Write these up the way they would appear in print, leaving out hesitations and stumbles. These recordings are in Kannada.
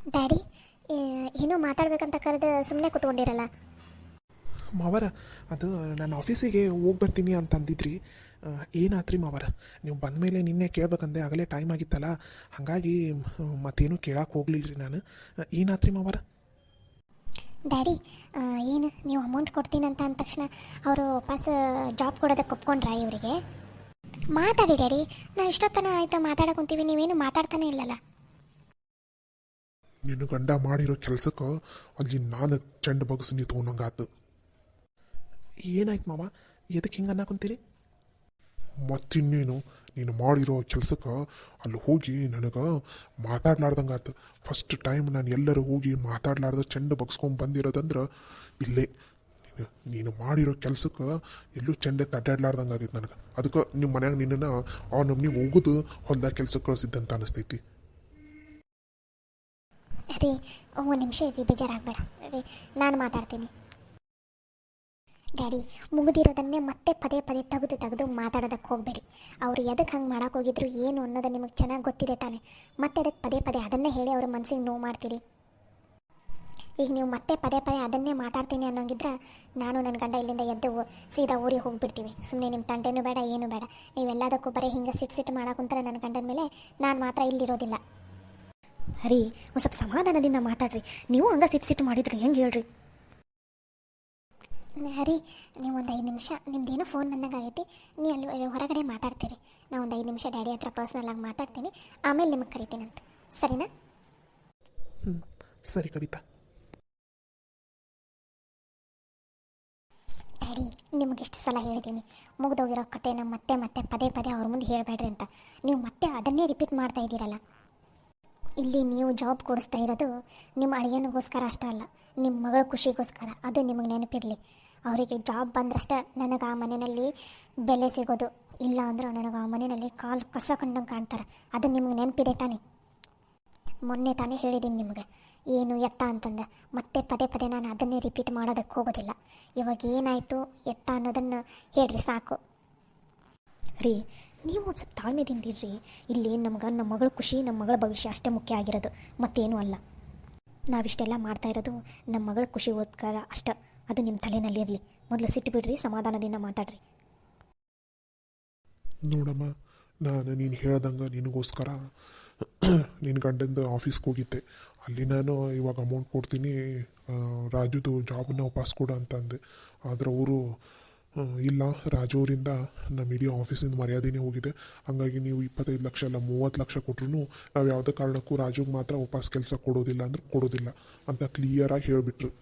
ಡ್ಯಾಡಿ, ಏನೋ ಮಾತಾಡ್ಬೇಕಂತ ಕರೆದು ಸುಮ್ಮನೆ ಕೂತ್ಕೊಂಡಿರಲ್ಲ. ಮಾವರ, ಅದು ನಾನು ಆಫೀಸಿಗೆ ಹೋಗಿ ಬರ್ತೀನಿ ಅಂತ ಅಂದಿದ್ರಿ. ಏನಾತ್ರಿ ಮಾವರ? ನೀವು ಬಂದ ಮೇಲೆ ನಿನ್ನೆ ಕೇಳ್ಬೇಕಂದೆ, ಆಗಲೇ ಟೈಮ್ ಆಗಿತ್ತಲ್ಲ, ಹಾಗಾಗಿ ಮತ್ತೇನು ಕೇಳಕ್ಕೆ ಹೋಗ್ಲಿಲ್ಲ ರೀ ನಾನು. ಏನಾತ್ರಿ ಮಾವರ? ಡ್ಯಾಡಿ, ಏನು ನೀವು ಅಮೌಂಟ್ ಕೊಡ್ತೀನಿ ಅಂತ ಅಂದ ತಕ್ಷಣ ಅವರು ವಾಪಸ್ ಜಾಬ್ ಕೊಡೋದಕ್ಕೆ ಒಪ್ಕೊಂಡ್ರಾ ಇವರಿಗೆ? ಮಾತಾಡಿ ಡ್ಯಾಡಿ, ನಾವು ಇಷ್ಟೊತ್ತನ ಆಯಿತು ಮಾತಾಡಕ್ಕೆ ಕುಂತೀವಿ, ನೀವೇನು ಮಾತಾಡ್ತಾನೆ ಇಲ್ಲಲ್ಲ. ನಿನ್ನ ಗಂಡ ಮಾಡಿರೋ ಕೆಲ್ಸಕ್ಕೆ ಅಲ್ಲಿ ನಾನು ಚೆಂಡು ಬಗ್ಸಿ ನೀ ತೊಗೊಂಡಂಗಾತು. ಏನಾಯ್ತು ಮಾವ? ಎದಕ್ಕೆ ಹಿಂಗೆ ಅನ್ನಕೊಂತೀರಿ? ಮತ್ತಿನ್ನೇನು, ನೀನು ಮಾಡಿರೋ ಕೆಲ್ಸಕ್ಕೆ ಅಲ್ಲಿ ಹೋಗಿ ನನಗೆ ಮಾತಾಡ್ಲಾರ್ದಂಗಾತು. ಫಸ್ಟ್ ಟೈಮ್ ನಾನು ಎಲ್ಲರೂ ಹೋಗಿ ಮಾತಾಡ್ಲಾರ್ದ ಚೆಂಡು ಬಗ್ಸ್ಕೊಂಡು ಬಂದಿರೋದಂದ್ರೆ ಇಲ್ಲೇ. ನೀನು ಮಾಡಿರೋ ಕೆಲ್ಸಕ್ಕೆ ಎಲ್ಲೂ ಚೆಂಡೆ ತಡ್ಡಾಡ್ಲಾರ್ದಂಗೆ ಆಗೈತೆ ನನಗೆ. ಅದಕ್ಕೆ ನಿಮ್ಮ ಮನ್ಯಾಗ ನಿನ್ನನ್ನು ಆ ನಮ್ನಿ ಹೋಗೋದು ಹೊಲ್ದಾಗ ಕೆಲ್ಸಕ್ಕೆ ಕಳಿಸಿದ್ದಂತ ಅನಿಸ್ತೈತಿ. ರೀ, ಒಂದು ನಿಮಿಷ ರೀ, ಬೇಜಾರಾಗಬೇಡ ರೀ, ನಾನು ಮಾತಾಡ್ತೀನಿ. ಡ್ಯಾಡಿ, ಮುಗಿದಿರೋದನ್ನೇ ಮತ್ತೆ ಪದೇ ಪದೇ ತೆಗೆದು ಮಾತಾಡೋದಕ್ಕೆ ಹೋಗಬೇಡಿ. ಅವರು ಎದಕ್ಕೆ ಹಂಗೆ ಮಾಡೋಕೆ ಹೋಗಿದ್ರು ಏನು ಅನ್ನೋದು ನಿಮಗೆ ಚೆನ್ನಾಗಿ ಗೊತ್ತಿದೆ ತಾನೆ. ಮತ್ತೆ ಅದಕ್ಕೆ ಪದೇ ಪದೇ ಅದನ್ನೇ ಹೇಳಿ ಅವ್ರ ಮನಸ್ಸಿಗೆ ನೋವು ಮಾಡ್ತೀರಿ. ಈಗ ನೀವು ಮತ್ತೆ ಪದೇ ಪದೇ ಅದನ್ನೇ ಮಾತಾಡ್ತೀನಿ ಅನ್ನೋಂಗಿದ್ರೆ ನಾನು ನನ್ನ ಗಂಡ ಇಲ್ಲಿಂದ ಎದ್ದು ಸೀದಾ ಊರಿಗೆ ಹೋಗಿಬಿಡ್ತೀವಿ. ಸುಮ್ಮನೆ ನಿಮ್ಮ ತಂಟೆನೂ ಬೇಡ, ಏನೂ ಬೇಡ. ನೀವೆಲ್ಲದಕ್ಕೂ ಬರೀ ಹಿಂಗೆ ಸಿಟ್ಟು ಮಾಡಾಕುಂತಾರೆ ನನ್ನ ಗಂಡನ ಮೇಲೆ, ನಾನು ಮಾತ್ರ ಇಲ್ಲಿರೋದಿಲ್ಲ. ರೀ, ಒಂದು ಸ್ವಲ್ಪ ಸಮಾಧಾನದಿಂದ ಮಾತಾಡ್ರಿ. ನೀವು ಹಂಗೆ ಸಿಟ್ಟು ಮಾಡಿದ್ರಿ ಹೆಂಗೆ ಹೇಳ್ರಿ? ಹರಿ, ನೀವು ಒಂದು 5 ನಿಮಿಷ, ನಿಮ್ದೇನೋ ಫೋನ್ ಬಂದಂಗೆ ಆಗೈತಿ, ನೀ ಅಲ್ಲಿ ಹೊರಗಡೆ ಮಾತಾಡ್ತೀರಿ. ನಾನು ಒಂದು 5 ನಿಮಿಷ ಡ್ಯಾಡಿ ಹತ್ರ ಪರ್ಸ್ನಲ್ಲಾಗಿ ಮಾತಾಡ್ತೀನಿ, ಆಮೇಲೆ ನಿಮಗೆ ಕರಿತೀನಂತ, ಸರಿನಾ? ಸರಿ ಕವಿತಾ. ಡ್ಯಾಡಿ, ನಿಮಗೆ ಎಷ್ಟು ಸಲ ಹೇಳಿದ್ದೀನಿ, ಮುಗಿದೋಗಿರೋ ಕಥೆನ ಮತ್ತೆ ಮತ್ತೆ ಪದೇ ಪದೇ ಅವ್ರ ಮುಂದೆ ಹೇಳಬೇಡ್ರಿ ಅಂತ. ನೀವು ಮತ್ತೆ ಅದನ್ನೇ ರಿಪೀಟ್ ಮಾಡ್ತಾ ಇದ್ದೀರಲ್ಲ. ಇಲ್ಲಿ ನೀವು ಜಾಬ್ ಕೊಡಿಸ್ತಾ ಇರೋದು ನಿಮ್ಮ ಅಳಿಯನಿಗೋಸ್ಕರ ಅಷ್ಟೇ ಅಲ್ಲ, ನಿಮ್ಮ ಮಗಳ ಖುಷಿಗೋಸ್ಕರ. ಅದು ನಿಮಗೆ ನೆನಪಿರಲಿ. ಅವರಿಗೆ ಜಾಬ್ ಬಂದ್ರಷ್ಟೇ ನನಗೆ ಆ ಮನೆಯಲ್ಲಿ ಬೆಲೆ ಸಿಗೋದು, ಇಲ್ಲ ಅಂದ್ರೆ ನನಗೆ ಆ ಮನೆಯಲ್ಲಿ ಕಾಲು ಕಸ ಕಂಡಂಗೆ ಕಾಣ್ತಾರೆ. ಅದು ನಿಮಗೆ ನೆನಪಿದೆ ತಾನೆ? ಮೊನ್ನೆ ತಾನೇ ಹೇಳಿದ್ದೀನಿ ನಿಮಗೆ ಏನು ಎತ್ತ ಅಂತಂದೆ. ಮತ್ತೆ ಪದೇ ಪದೇ ನಾನು ಅದನ್ನೇ ರಿಪೀಟ್ ಮಾಡೋದಕ್ಕೆ ಹೋಗೋದಿಲ್ಲ. ಇವಾಗ ಏನಾಯಿತು ಎತ್ತ ಅನ್ನೋದನ್ನು ಹೇಳ್ರಿ ಸಾಕು. ರೀ, ನೀವು ಒಂದು ಸ್ವಲ್ಪ ತಾಳ್ಮೆದಿಂದಿರ್ರಿ. ಇಲ್ಲಿ ನಮ್ಗೆ ನಮ್ಮ ಮಗಳ ಖುಷಿ, ನಮ್ಮ ಮಗಳ ಭವಿಷ್ಯ ಅಷ್ಟೇ ಮುಖ್ಯ ಆಗಿರೋದು, ಮತ್ತೇನೂ ಅಲ್ಲ. ನಾವಿಷ್ಟೆಲ್ಲ ಮಾಡ್ತಾ ಇರೋದು ನಮ್ಮ ಮಗಳ ಖುಷಿಗೋಸ್ಕರ ಅಷ್ಟೇ. ಅದು ನಿಮ್ಮ ತಲೆನಲ್ಲಿರಲಿ. ಮೊದಲು ಸಿಟ್ಟು ಬಿಡ್ರಿ, ಸಮಾಧಾನದಿಂದ ಮಾತಾಡ್ರಿ. ನೋಡಮ್ಮ, ನಾನು ನೀನು ಹೇಳ್ದಂಗೆ ನಿನಗೋಸ್ಕರ ನಿನ್ನ ಗಂಡಂದು ಆಫೀಸ್ಗೆ ಹೋಗಿದ್ದೆ. ಅಲ್ಲಿ ನಾನು ಇವಾಗ ಅಮೌಂಟ್ ಕೊಡ್ತೀನಿ, ರಾಜುದು ಜಾಬನ್ನ ವಾಪಸ್ ಕೊಡು ಅಂತ ಅಂದೆ. ಆದರೆ ಅವರು ಇಲ್ಲ, ರಾಜು ಅವರಿಂದ ನಮ್ಮ ಇಡೀ ಆಫೀಸಿಂದ ಮರ್ಯಾದೆನೇ ಹೋಗಿದೆ, ಹಾಗಾಗಿ ನೀವು 25 ಲಕ್ಷ ಅಲ್ಲ 30 ಲಕ್ಷ ಕೊಟ್ರು ನಾವು ಯಾವುದೇ ಕಾರಣಕ್ಕೂ ರಾಜುಗೆ ಮಾತ್ರ ವಾಪಸ್ ಕೆಲಸ ಕೊಡೋದಿಲ್ಲ ಅಂದ್ರೆ ಕೊಡೋದಿಲ್ಲ ಅಂತ ಕ್ಲಿಯರಾಗಿ ಹೇಳಿಬಿಟ್ರು.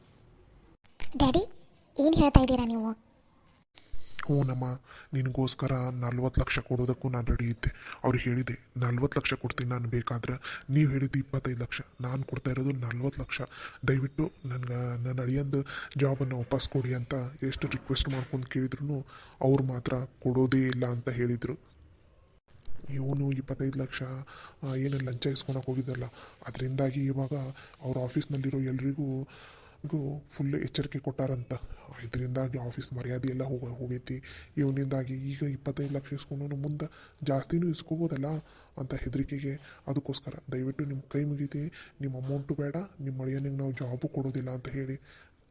ಡ್ಯಾಡಿ, ಏನು ಹೇಳ್ತಾ ಇದ್ದೀರಾ ನೀವು? ಹ್ಞೂನಮ್ಮ, ನಿನಗೋಸ್ಕರ 40 ಲಕ್ಷ ಕೊಡೋದಕ್ಕೂ ನಾನು ರೆಡಿ ಇದ್ದೆ. ಅವ್ರಿಗೆ ಹೇಳಿದೆ 40 ಲಕ್ಷ ಕೊಡ್ತೀನಿ ನಾನು, ಬೇಕಾದ್ರೆ ನೀವು ಹೇಳಿದ್ದು 25 ಲಕ್ಷ, ನಾನು ಕೊಡ್ತಾ ಇರೋದು 40 ಲಕ್ಷ. ದಯವಿಟ್ಟು ನನ್ನ ಅಳಿಯಂದು ಜಾಬನ್ನು ವಾಪಸ್ ಕೊಡಿ ಅಂತ ಎಷ್ಟು ರಿಕ್ವೆಸ್ಟ್ ಮಾಡ್ಕೊಂಡು ಕೇಳಿದ್ರು ಅವ್ರು ಮಾತ್ರ ಕೊಡೋದೇ ಇಲ್ಲ ಅಂತ ಹೇಳಿದರು. ಇವನು 25 ಲಕ್ಷ ಏನು ಲಂಚ ಇಸ್ಕೊಳಕ್ಕೆ ಹೋಗಿದ್ದಲ್ಲ, ಅದರಿಂದಾಗಿ ಇವಾಗ ಅವ್ರ ಆಫೀಸ್ನಲ್ಲಿರೋ ಎಲ್ರಿಗೂ ಫುಲ್ ಎಚ್ಚರಿಕೆ ಕೊಟ್ಟಾರಂತ. ಇದರಿಂದಾಗಿ ಆಫೀಸ್ ಮರ್ಯಾದೆ ಎಲ್ಲ ಹೋಗೈತಿ. ಇವನಿಂದಾಗಿ ಈಗ 25 ಲಕ್ಷ ಇಸ್ಕೊಂಡು ಮುಂದೆ ಜಾಸ್ತಿನೂ ಇಸ್ಕೋಬೋದಲ್ಲ ಅಂತ ಹೆದರಿಕೆಗೆ. ಅದಕ್ಕೋಸ್ಕರ ದಯವಿಟ್ಟು ನಿಮ್ಮ ಕೈ ಮುಗಿತಿ, ನಿಮ್ಮ ಅಮೌಂಟು ಬೇಡ, ನಿಮ್ಮ ಅಳಿಯನಿಗೆ ನಾವು ಜಾಬು ಕೊಡೋದಿಲ್ಲ ಅಂತ ಹೇಳಿ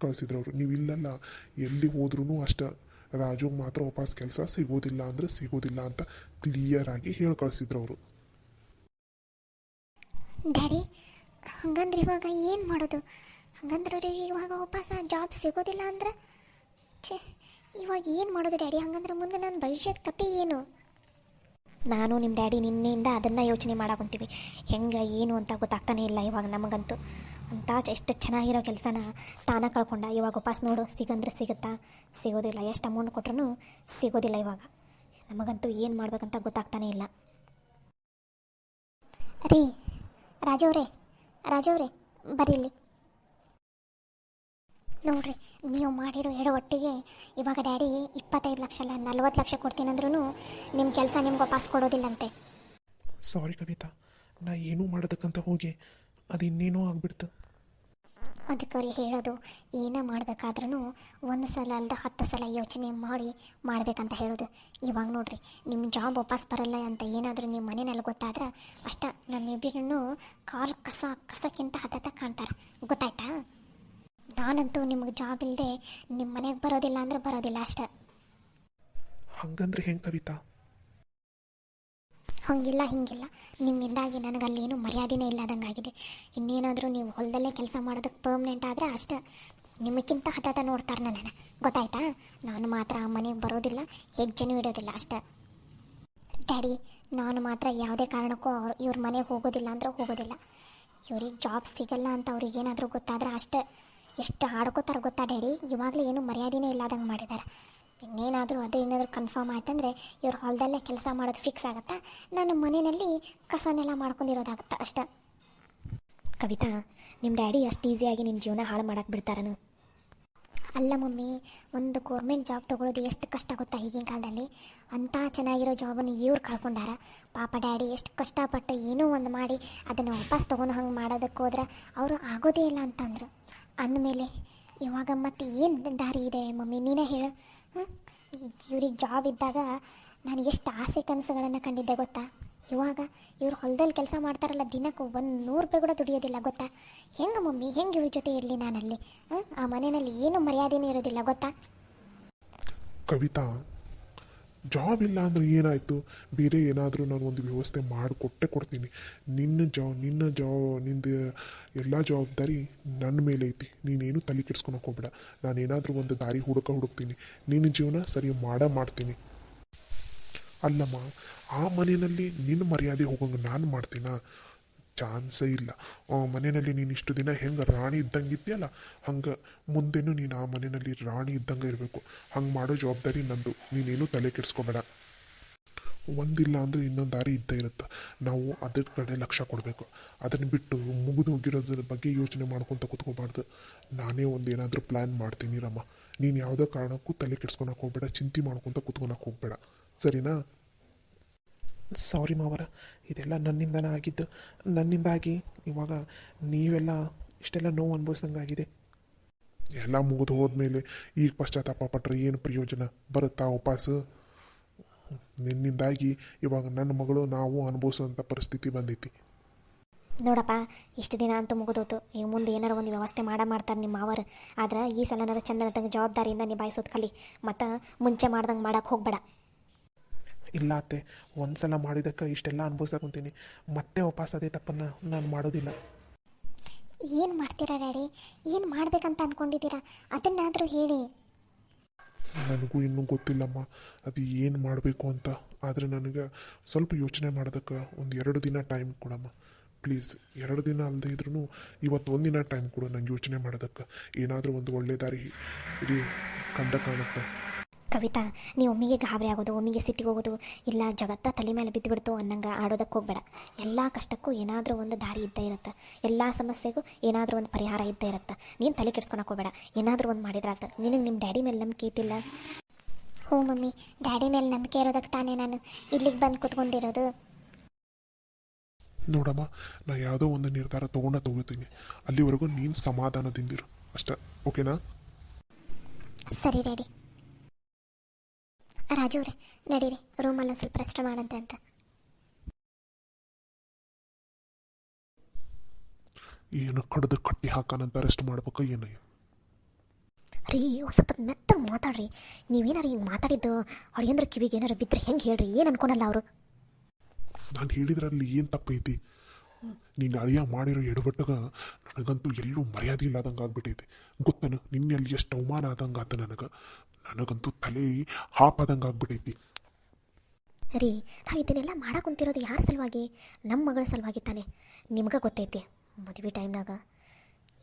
ಕಳಿಸಿದ್ರವ್ರು. ನೀವು ಇಲ್ಲಲ್ಲ, ಎಲ್ಲಿ ಹೋದ್ರೂ ಅಷ್ಟೇ, ರಾಜುಗೆ ಮಾತ್ರ ವಾಪಸ್ ಕೆಲಸ ಸಿಗೋದಿಲ್ಲ ಅಂದರೆ ಸಿಗೋದಿಲ್ಲ ಅಂತ ಕ್ಲಿಯರಾಗಿ ಹೇಳಿ ಕಳಿಸಿದ್ರವರು. ಡ್ಯಾಡಿ, ಹಂಗಂದ್ರೆ ಇವಾಗ ಏನು ಮಾಡೋದು? ಹಂಗಂದ್ರೆ ಅವ್ರಿಗೆ ಇವಾಗ ವಾಪಸ್ ಜಾಬ್ ಸಿಗೋದಿಲ್ಲ ಅಂದ್ರೆ ಇವಾಗ ಏನು ಮಾಡೋದು ಡ್ಯಾಡಿ? ಹಂಗಂದ್ರೆ ಮುಂದೆ ನನ್ನ ಭವಿಷ್ಯದ ಕತೆ ಏನು? ನಾನು ನಿಮ್ಮ ಡ್ಯಾಡಿ ನಿನ್ನೆಯಿಂದ ಅದನ್ನು ಯೋಚನೆ ಮಾಡಾಕೊಂತೀವಿ, ಹೆಂಗೆ ಏನು ಅಂತ ಗೊತ್ತಾಗ್ತಾನೆ ಇಲ್ಲ ಇವಾಗ ನಮಗಂತೂ. ಅಂತ ಎಷ್ಟು ಚೆನ್ನಾಗಿರೋ ಕೆಲಸನ ತಾನ ಕಳ್ಕೊಂಡ. ಇವಾಗ ವಾಪಸ್ ನೋಡು, ಸಿಗಂದ್ರೆ ಸಿಗುತ್ತಾ? ಸಿಗೋದಿಲ್ಲ. ಎಷ್ಟು ಅಮೌಂಟ್ ಕೊಟ್ರೂ ಸಿಗೋದಿಲ್ಲ. ಇವಾಗ ನಮಗಂತೂ ಏನು ಮಾಡ್ಬೇಕಂತ ಗೊತ್ತಾಗ್ತಾನೆ ಇಲ್ಲ. ರೀ, ರಾಜವ್ರೆ ಬರ್ರಿ ಇಲ್ಲಿ. ನೋಡ್ರಿ, ನೀವು ಮಾಡಿರೋ ಒಟ್ಟಿಗೆ ಇವಾಗ ಡ್ಯಾಡಿ 25 ಲಕ್ಷ ಅಲ್ಲ 40 ಲಕ್ಷ ಕೊಡ್ತೀನಂದ್ರೂ ನಿಮ್ಮ ಕೆಲಸ ನಿಮ್ಗೆ ವಾಪಸ್ ಕೊಡೋದಿಲ್ಲಂತೆ. ಸಾರಿ ಕವಿತಾ, ನಾ ಏನೂ ಮಾಡೋದಕ್ಕಂತ ಹೋಗಿ ಅದು ಇನ್ನೇನೋ ಆಗ್ಬಿಡ್ತು. ಅದಕ್ಕೆ ಹೇಳೋದು ಏನೇ ಮಾಡಬೇಕಾದ್ರೂ ಒಂದು ಸಲ ಅಲ್ದ 10 ಸಲ ಯೋಚನೆ ಮಾಡಿ ಮಾಡಬೇಕಂತ ಹೇಳೋದು. ಇವಾಗ ನೋಡ್ರಿ ನಿಮ್ಮ ಜಾಬ್ ವಾಪಸ್ ಬರಲ್ಲ ಅಂತ ಏನಾದರೂ ನಿಮ್ಮ ಮನೆಯಲ್ಲಿ ಗೊತ್ತಾದ್ರೆ ಅಷ್ಟ ನಮ್ಮಿಬ್ಬರನ್ನು ಕಾಲು ಕಸಕ್ಕಿಂತ ಹತ್ತ ಕಾಣ್ತಾರೆ, ಗೊತ್ತಾಯ್ತಾ? ನಾನಂತೂ ನಿಮಗೆ ಜಾಬ್ ಇಲ್ಲದೆ ನಿಮ್ಮ ಮನೆಗೆ ಬರೋದಿಲ್ಲ ಅಂದ್ರೆ ಬರೋದಿಲ್ಲ ಅಷ್ಟೆ. ಹಂಗಂದ್ರೆ ಹೆಂಗೆ ಕವಿತಾ? ಹಂಗಿಲ್ಲ ಹಿಂಗಿಲ್ಲ, ನಿಮ್ಮಿಂದಾಗಿ ನನಗಲ್ಲೇನು ಮರ್ಯಾದೆನೇ ಇಲ್ಲದಂಗಾಗಿದೆ. ಇನ್ನೇನಾದರೂ ನೀವು ಹೊಲದಲ್ಲೇ ಕೆಲಸ ಮಾಡೋದಕ್ಕೆ ಪರ್ಮನೆಂಟ್ ಆದರೆ ಅಷ್ಟೇ ನಿಮಗಿಂತ ಹಠಾತ ನೋಡ್ತಾರೆ ನನ್ನನ್ನು, ಗೊತ್ತಾಯ್ತಾ? ನಾನು ಮಾತ್ರ ಆ ಮನೆಗೆ ಬರೋದಿಲ್ಲ, ಹೆಜ್ಜೆನೂ ಇಡೋದಿಲ್ಲ ಅಷ್ಟೇ. ಡ್ಯಾಡಿ, ನಾನು ಮಾತ್ರ ಯಾವುದೇ ಕಾರಣಕ್ಕೂ ಇವ್ರ ಮನೆಗೆ ಹೋಗೋದಿಲ್ಲ ಅಂದ್ರೆ ಹೋಗೋದಿಲ್ಲ. ಇವ್ರಿಗೆ ಜಾಬ್ ಸಿಗಲ್ಲ ಅಂತ ಅವ್ರಿಗೇನಾದರೂ ಗೊತ್ತಾದ್ರೆ ಅಷ್ಟೇ ಎಷ್ಟು ಆಡ್ಕೋತಾರೆ ಗೊತ್ತಾ ಡ್ಯಾಡಿ? ಇವಾಗಲೇ ಏನು ಮರ್ಯಾದೆನೇ ಇಲ್ಲದಂಗೆ ಮಾಡಿದ್ದಾರೆ. ಇನ್ನೇನಾದರೂ ಅದೇ ಏನಾದರೂ ಕನ್ಫರ್ಮ್ ಆಯ್ತಂದರೆ ಇವ್ರ ಹೊಲದಲ್ಲೇ ಕೆಲಸ ಮಾಡೋದು ಫಿಕ್ಸ್ ಆಗುತ್ತಾ, ನಾನು ಮನೆಯಲ್ಲಿ ಕಸನೆಲ್ಲ ಮಾಡ್ಕೊಂಡಿರೋದಾಗತ್ತಾ ಅಷ್ಟೇ. ಕವಿತಾ, ನಿಮ್ಮ ಡ್ಯಾಡಿ ಅಷ್ಟು ಈಸಿಯಾಗಿ ನಿನ್ನ ಜೀವನ ಹಾಳು ಮಾಡಕ್ಕೆ ಬಿಡ್ತಾರನು? ಅಲ್ಲ ಮಮ್ಮಿ, ಒಂದು ಗೌರ್ಮೆಂಟ್ ಜಾಬ್ ತೊಗೊಳೋದು ಎಷ್ಟು ಕಷ್ಟ ಗೊತ್ತಾ ಈಗಿನ ಕಾಲದಲ್ಲಿ? ಅಂಥ ಚೆನ್ನಾಗಿರೋ ಜಾಬನ್ನು ಇವ್ರು ಕಳ್ಕೊಂಡಾರ. ಪಾಪ ಡ್ಯಾಡಿ ಎಷ್ಟು ಕಷ್ಟಪಟ್ಟು ಏನೋ ಒಂದು ಮಾಡಿ ಅದನ್ನು ವಾಪಸ್ ತೊಗೊಂಡು ಹಂಗೆ ಮಾಡೋದಕ್ಕೆ ಹೋದ್ರೆ ಅವರು ಆಗೋದೇ ಇಲ್ಲ ಅಂತಂದರು. ಅಂದಮೇಲೆ ಇವಾಗ ಮತ್ತೆ ಏನು ದಾರಿ ಇದೆ ಮಮ್ಮಿ, ನೀನೇ ಹೇಳು. ಇವ್ರಿಗೆ ಜಾಬ್ ಇದ್ದಾಗ ನಾನು ಎಷ್ಟು ಆಸೆ ಕನಸುಗಳನ್ನು ಕಂಡಿದ್ದೆ ಗೊತ್ತಾ? ಇವಾಗ ಇವ್ರು ಹೊಲದಲ್ಲಿ ಕೆಲಸ ಮಾಡ್ತಾರಲ್ಲ, ದಿನಕ್ಕೂ 100 ರೂಪಾಯಿ ಕೂಡ ದುಡಿಯೋದಿಲ್ಲ ಗೊತ್ತಾ? ಹೆಂಗೆ ಮಮ್ಮಿ, ಹೆಂಗೆ ಇವ್ರ ಜೊತೆ ಇರಲಿ ನಾನಲ್ಲಿ? ಆ ಮನೆಯಲ್ಲಿ ಏನು ಮರ್ಯಾದೆನೇ ಇರೋದಿಲ್ಲ ಗೊತ್ತಾ? ಕವಿತಾ, ಜಾಬ್ ಇಲ್ಲ ಅಂದ್ರೆ ಏನಾಯಿತು? ಬೇರೆ ಏನಾದರೂ ನಾನು ಒಂದು ವ್ಯವಸ್ಥೆ ಮಾಡಿಕೊಟ್ಟೆ ಕೊಡ್ತೀನಿ. ನಿಂದು ಎಲ್ಲ ಜವಾಬ್ದಾರಿ ನನ್ನ ಮೇಲೆ ಐತಿ. ನೀನೇನು ತಲೆ ಕೆಡ್ಸ್ಕೊಳಕ್ಕೆ ಹೋಗ್ಬೇಡ. ನಾನೇನಾದರೂ ಒಂದು ದಾರಿ ಹುಡುಕ್ತೀನಿ. ನಿನ್ನ ಜೀವನ ಸರಿ ಮಾಡ್ತೀನಿ. ಅಲ್ಲಮ್ಮ, ಆ ಮನೆಯಲ್ಲಿ ನಿನ್ನ ಮರ್ಯಾದೆ ಹೋಗಂಗೆ ನಾನು ಮಾಡ್ತೀನ? ಚಾನ್ಸೇ ಇಲ್ಲ. ಆ ಮನೆಯಲ್ಲಿ ನೀನು ಇಷ್ಟು ದಿನ ಹೆಂಗೆ ರಾಣಿ ಇದ್ದಂಗೆ ಇದೆಯಲ್ಲ, ಹಂಗೆ ಮುಂದೆನೂ ನೀನು ಆ ಮನೆಯಲ್ಲಿ ರಾಣಿ ಇದ್ದಂಗೆ ಇರಬೇಕು. ಹಂಗೆ ಮಾಡೋ ಜವಾಬ್ದಾರಿ ನಂದು. ನೀನೇನು ತಲೆ ಕೆಡಿಸ್ಕೊಬೇಡ. ಒಂದಿಲ್ಲ ಅಂದರೆ ಇನ್ನೊಂದು ದಾರಿ ಇದ್ದೇ ಇರುತ್ತೆ. ನಾವು ಅದ್ರ ಕಡೆ ಲಕ್ಷ್ಯ ಕೊಡಬೇಕು. ಅದನ್ನು ಬಿಟ್ಟು ಮುಗಿದು ಹೋಗಿರೋದ್ರ ಬಗ್ಗೆ ಯೋಚನೆ ಮಾಡ್ಕೊತ ಕೂತ್ಕೋಬಾರ್ದು. ನಾನೇ ಒಂದು ಏನಾದರೂ ಪ್ಲ್ಯಾನ್ ಮಾಡ್ತೀನಿ ರಮ್ಮ. ನೀನು ಯಾವುದೇ ಕಾರಣಕ್ಕೂ ತಲೆ ಕೆಡ್ಸ್ಕೊಳಕ್ಕೆ ಹೋಗ್ಬೇಡ, ಚಿಂತೆ ಮಾಡ್ಕೊತ ಕೂತ್ಕೊಳಕ್ಕೆ ಹೋಗ್ಬೇಡ, ಸರಿನಾ? ಸಾರಿ ಮಾವರ, ಇದೆಲ್ಲ ನನ್ನಿಂದನೇ ಆಗಿದ್ದು. ನನ್ನಿಂದಾಗಿ ಇವಾಗ ನೀವೆಲ್ಲ ಇಷ್ಟೆಲ್ಲ ನೋವು ಅನುಭವಿಸ್ದಂಗಾಗಿದೆ. ಎಲ್ಲ ಮುಗಿದು ಹೋದ್ಮೇಲೆ ಈಗ ಪಶ್ಚಾತ್ತಾಪ ಪಟ್ಟರೆ ಏನು ಪ್ರಯೋಜನ ಬರುತ್ತಾ ವಾಪಸ್ಸು? ನಿನ್ನಿಂದಾಗಿ ಇವಾಗ ನನ್ನ ಮಗಳು ನಾವು ಅನುಭವಿಸೋಂಥ ಪರಿಸ್ಥಿತಿ ಬಂದೈತಿ. ನೋಡಪ್ಪ, ಇಷ್ಟು ದಿನ ಅಂತೂ ಮುಗಿದೋತು. ಈಗ ಮುಂದೆ ಏನಾರು ಒಂದು ವ್ಯವಸ್ಥೆ ಮಾಡ್ತಾರೆ ನಿಮ್ಮ ಮಾವರು. ಆದ್ರೆ ಈ ಸಲನಾರ ಚಂದನದಂಗೆ ಜವಾಬ್ದಾರಿಯಿಂದ ನಿಭಾಯಿಸೋದು ಕಲಿ, ಮತ್ತು ಮುಂಚೆ ಮಾಡ್ದಂಗೆ ಮಾಡೋಕ್ಕೆ ಹೋಗಬೇಡ. ಇಲ್ಲ ಅತ್ತೆ, ಒಂದು ಸಲ ಮಾಡಿದ್ದಕ್ಕೆ ಇಷ್ಟೆಲ್ಲ ಅನುಭವಿಸ್ಕೊಂತೀನಿ. ಮತ್ತೆ ವಾಪಸ್ ಅದೇ ತಪ್ಪನ್ನು ನಾನು ಮಾಡೋದಿಲ್ಲ. ಏನು ಮಾಡ್ತೀರಾ ಡ್ಯಾಡಿ? ಏನು ಮಾಡಬೇಕಂತ ಅಂದ್ಕೊಂಡಿದ್ದೀರಾ? ಅದನ್ನಾದರೂ ಹೇಳಿ. ನನಗೂ ಇನ್ನೂ ಗೊತ್ತಿಲ್ಲಮ್ಮ ಅದು ಏನು ಮಾಡಬೇಕು ಅಂತ. ಆದರೆ ನನಗೆ ಸ್ವಲ್ಪ ಯೋಚನೆ ಮಾಡೋದಕ್ಕೆ ಒಂದು 2 ದಿನ ಟೈಮ್ ಕೊಡಮ್ಮ ಪ್ಲೀಸ್. 2 ದಿನ ಅಲ್ಲದೆ ಇದ್ರೂ ಇವತ್ತು ಒಂದಿನ ಟೈಮ್ ಕೊಡು ನಂಗೆ ಯೋಚನೆ ಮಾಡೋದಕ್ಕೆ. ಏನಾದರೂ ಒಂದು ಒಳ್ಳೆ ದಾರಿ ಇಡೀ ಕಾಣುತ್ತೆ. ಕವಿತಾ, ನೀವು ಒಮ್ಮಿಗೆ ಗಾಬರಿ ಆಗೋದು, ಒಮ್ಮಿಗೆ ಸಿಟ್ಟಿಗೆ ಹೋಗೋದು, ಇಲ್ಲ ಜಗತ್ತ ತಲೆ ಮೇಲೆ ಬಿದ್ದು ಅನ್ನಂಗೆ ಆಡೋದಕ್ಕೆ ಹೋಗಬೇಡ. ಎಲ್ಲ ಕಷ್ಟಕ್ಕೂ ಏನಾದರೂ ಒಂದು ದಾರಿ ಇದ್ದೇ ಇರುತ್ತೆ. ಎಲ್ಲ ಸಮಸ್ಯೆಗೂ ಏನಾದರೂ ಒಂದು ಪರಿಹಾರ ಇದ್ದೇ ಇರುತ್ತೆ. ನೀನು ತಲೆ ಕೆಡ್ಸ್ಕೊಳಕ್ಕೆ ಹೋಗಬೇಡ. ಏನಾದರೂ ಒಂದು ಮಾಡಿದ್ರಾತ. ನಿನಗೆ ನಿಮ್ಮ ಡ್ಯಾಡಿ ಮೇಲೆ ನಂಬಿಕೆ ಇದ್ದಿಲ್ಲ? ಹ್ಞೂ ಮಮ್ಮಿ, ಡ್ಯಾಡಿ ಮೇಲೆ ನಂಬಿಕೆ ಇರೋದಕ್ಕೆ ತಾನೇ ನಾನು ಇಲ್ಲಿಗೆ ಬಂದು ಕೂತ್ಕೊಂಡಿರೋದು. ನೋಡಮ್ಮ, ನಾ ಯಾವುದೋ ಒಂದು ನಿರ್ಧಾರ ತಗೋತೀನಿ. ಅಲ್ಲಿವರೆಗೂ ನೀನು ಸಮಾಧಾನದಿಂದಿರು ಅಷ್ಟೇ, ಓಕೆನಾ? ಸರಿ ಡ್ಯಾಡಿ. ರಾಜು ಅವರೇ, ನಡೀರಿ, ರೂಮಲ್ಲಿ ಒಂದು ಸ್ವಲ್ಪ ರೆಸ್ಟ್ ಮಾಡಂತೆ ಅಂತ. ಏನು ಕಡ್ದು ಕಟ್ಟಿ ಹಾಕಾನಂತ ರೆಸ್ಟ್ ಮಾಡ್ಬೇಕು ಏನು? ರೀ, ಸ್ವಲ್ಪ ಮೆತ್ತಗೆ ಮಾತಾಡ್ರಿ. ನೀವೇನಾರು ಹಿಂಗೆ ಮಾತಾಡಿದ್ದು ಅಳಿಯಂದ್ರ ಕಿವಿಗೆ ಏನಾರು ಬಿದ್ದರೆ ಹೆಂಗೆ ಹೇಳ್ರಿ? ಏನು ಅನ್ಕೊನಲ್ಲ ಅವರು. ನಾನು ಹೇಳಿದ್ರಲ್ಲಿ ಏನು ತಪ್ಪೈತಿ? ನೀನು ಅಳಿಯ ಮಾಡಿರೋ ಎಡವಟ್ಟಗ ನನಗಂತೂ ಎಲ್ಲೂ ಮರ್ಯಾದೆ ಇಲ್ಲದಂಗೆ ಆಗ್ಬಿಟ್ಟೈತಿ. ಗೊತ್ತನು ನಿನ್ನೆ ಅಲ್ಲಿ ಎಷ್ಟು ಅವಮಾನ ಆದಂಗೆ ಆತ ನನಗಂತೂ ತಲೆ ಹಾಪಾದಂಗೆ ಆಗ್ಬಿಟ್ಟೈತಿ. ರೀ, ನಾವು ಇದನ್ನೆಲ್ಲ ಮಾಡಕ್ಕೆ ಕುಂತಿರೋದು ಯಾರ ಸಲುವಾಗಿ? ನಮ್ಮ ಮಗಳ ಸಲುವಾಗಿ ತಾನೆ. ನಿಮ್ಗೆ ಗೊತ್ತೈತಿ ಮದುವೆ ಟೈಮ್ನಾಗ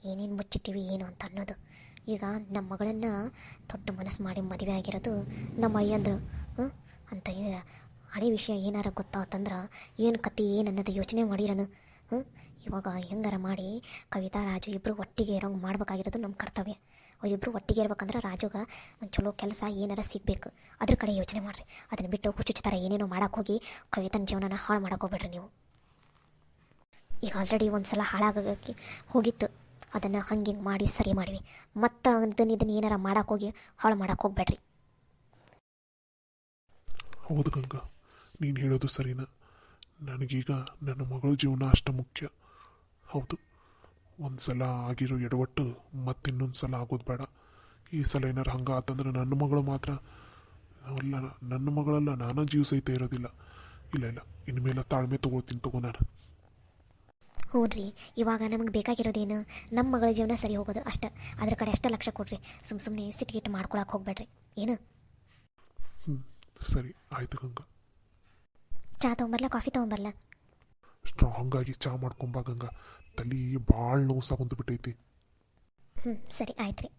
ಏನೇನು ಮುಚ್ಚಿಟ್ಟಿವಿ ಏನು ಅಂತ ಅನ್ನೋದು. ಈಗ ನಮ್ಮ ಮಗಳನ್ನು ದೊಡ್ಡ ಮನಸ್ಸು ಮಾಡಿ ಮದುವೆ ಆಗಿರೋದು ನಮ್ಮ ಅಳಿಯಂದ್ರು ಅಂತ. ಹಳೆ ವಿಷಯ ಏನಾರ ಗೊತ್ತಾತಂದ್ರೆ ಏನು ಕತ್ತಿ ಏನು ಅನ್ನೋದು ಯೋಚನೆ ಮಾಡಿರನು. ಇವಾಗ ಹೆಂಗಾರ ಮಾಡಿ ಕವಿತಾ ರಾಜು ಇಬ್ಬರು ಒಟ್ಟಿಗೆ ಇರೋಂಗೆ ಮಾಡ್ಬೇಕಾಗಿರೋದು ನಮ್ಮ ಕರ್ತವ್ಯ. ಅವರಿಬ್ಬರು ಒಟ್ಟಿಗೆ ಇರ್ಬೇಕಂದ್ರೆ ರಾಜುಗೆ ಒಂದು ಚಲೋ ಕೆಲಸ ಏನಾರ ಸಿಗಬೇಕು, ಅದ್ರ ಕಡೆ ಯೋಚನೆ ಮಾಡಿರಿ. ಅದನ್ನು ಬಿಟ್ಟು ಹುಚ್ಚುಚ್ತರ ಏನೇನೋ ಮಾಡೋಕೆ ಹೋಗಿ ಕವಿತನ ಜೀವನನ ಹಾಳು ಮಾಡೋಕೆ ಹೋಗ್ಬೇಡ್ರಿ ನೀವು. ಈಗ ಆಲ್ರೆಡಿ ಒಂದು ಸಲ ಹಾಳಾಗೋಕ್ಕೆ ಹೋಗಿತ್ತು, ಅದನ್ನು ಹಂಗೆ ಮಾಡಿ ಸರಿ ಮಾಡಿವಿ ಮತ್ತು ಇದನ್ನ ಏನಾರ ಮಾಡಕ್ಕೆ ಹೋಗಿ ಹಾಳು ಮಾಡಕ್ಕೆ ಹೋಗ್ಬೇಡ್ರಿ. ಹೌದು ಗಂಗಾ, ನೀನು ಹೇಳೋದು ಸರಿನಾ. ನನಗೀಗ ನನ್ನ ಮಗಳ ಜೀವನ ಅಷ್ಟು ಮುಖ್ಯ. ಹೌದು, ಒಂದು ಸಲ ಆಗಿರೋ ಎಡವಟ್ಟು ಮತ್ತಿನ್ನೊಂದು ಸಲ ಆಗೋದು ಬೇಡ. ಈ ಸಲ ಏನಾರು ಹಂಗೆ ಆತಂದ್ರೆ ನನ್ನ ಮಗಳು ಮಾತ್ರ ಅಲ್ಲ, ನನ್ನ ಮಗಳಲ್ಲ, ನಾನಾ ಜೀವ ಸಹಿತ ಇರೋದಿಲ್ಲ. ಇಲ್ಲ ಇಲ್ಲ, ಇನ್ಮೇಲೆ ತಾಳ್ಮೆ ತಗೊಳ್ತೀನಿ ತಗೋ ನಾನು. ಹ್ಞೂ ರೀ, ಇವಾಗ ನಮಗೆ ಬೇಕಾಗಿರೋದೇನು ನಮ್ಮ ಮಗಳ ಜೀವನ ಸರಿ ಹೋಗೋದು ಅಷ್ಟೇ. ಅದ್ರ ಕಡೆ ಅಷ್ಟೇ ಲಕ್ಷ್ಯ ಕೊಡ್ರಿ. ಸುಮ್ಮನೆ ಸಿಟ್ಟಿಗಿಟ್ಟು ಮಾಡ್ಕೊಳಕ್ಕೆ ಹೋಗ್ಬೇಡ್ರಿ. ಏನು ಸರಿ ಆಯ್ತು ಗಂಗಾ. ಚಾ ತೊಗೊಂಬರ್ಲ, ಕಾಫಿ ತೊಗೊಂಬರ್ಲ? ಸ್ಟ್ರಾಂಗ್ ಆಗಿ ಚಾ ಮಾಡ್ಕೊಂಬಾ ಗಂಗಾ, ತಲೆ ಭಾಳ ನೋವು ಸಾಕೊಂತು ಬಿಟ್ಟೈತಿ. ಸರಿ ಆಯ್ತು ರೀ.